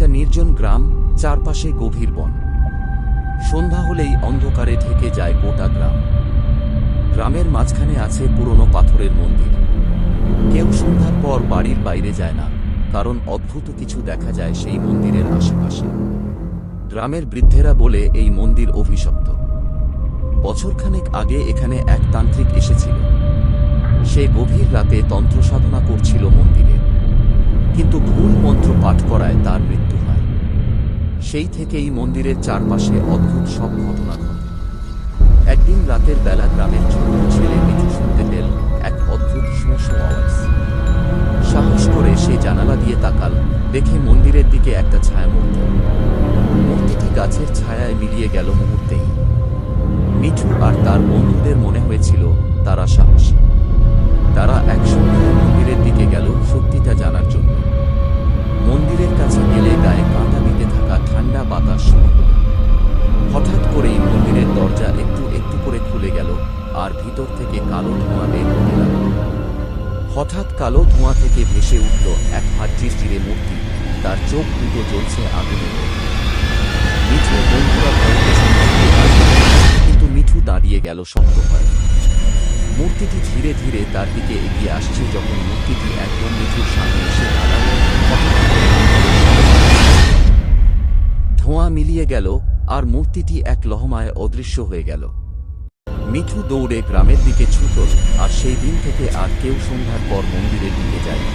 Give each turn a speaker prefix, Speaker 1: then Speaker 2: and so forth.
Speaker 1: একটা নির্জন গ্রাম, চারপাশে গভীর বন। সন্ধ্যা হলেই অন্ধকারে ঢেকে যায় গোটা গ্রাম। গ্রামের মাঝখানে আছে পুরনো পাথরের মন্দির। কেউ সন্ধ্যার পর বাড়ির বাইরে যায় না, কারণ অদ্ভুত কিছু দেখা যায় সেই মন্দিরের আশেপাশে। গ্রামের বৃদ্ধেরা বলে এই মন্দির অভিশপ্ত। বছরখানেক আগে এখানে এক তান্ত্রিক এসেছিল। সে গভীর রাতে তন্ত্র সাধনা করছিল মন্দিরে, কিন্তু ভুল মন্ত্র পাঠ করায় তার মৃত্যু হয়। সেই থেকেই মন্দিরের চারপাশে অদ্ভুত সব ঘটনা ঘটে। একদিন রাতের বেলা গ্রামের ছোট ছেলে মিঠু শুনতে পেল এক অদ্ভুত শোঁ শোঁ আওয়াজ। সাহস করে সে জানালা দিয়ে তাকাল, দেখে মন্দিরের দিকে একটা ছায়ামূর্তি। মূর্তিটি গাছের ছায়ায় মিলিয়ে গেল মুহূর্তেই। মিঠু আর তার বন্ধুদের মনে হয়েছিল তারা সাহসী। তারা একসঙ্গে মন্দিরের দিকে গেল সত্যিটা জানার জন্য। মন্দিরের কাছে গেলে গায়ে কাঁটা দিতে থাকা ঠান্ডা বাতাস শুরু হল। হঠাৎ করেই মন্দিরের দরজা একটু একটু করে খুলে গেল, আর ভিতর থেকে কালো ধোঁয়া বের হতে লাগল। হঠাৎ কালো ধোঁয়া থেকে ভেসে উঠল এক হাড্ডির মূর্তি। তার চোখ দুটো জ্বলছে আগুনের মতো। মিঠু বন্ধুরা ভয় পেছন থেকে আসবে, কিন্তু মিঠু দাঁড়িয়ে গেল শক্ত হয়ে। মূর্তিটি ধীরে ধীরে তার দিকে এগিয়ে আসছে। যখন মূর্তিটি একদম মিঠুর সামনে এসে দাঁড়াল, ধোঁয়া মিলিয়ে গেল আর মূর্তিটি এক লহমায় অদৃশ্য হয়ে গেল। মিঠু দৌড়ে গ্রামের দিকে ছুটল, আর সেই দিন থেকে আর কেউ সন্ধ্যার পর মন্দিরের দিকে যায়নি।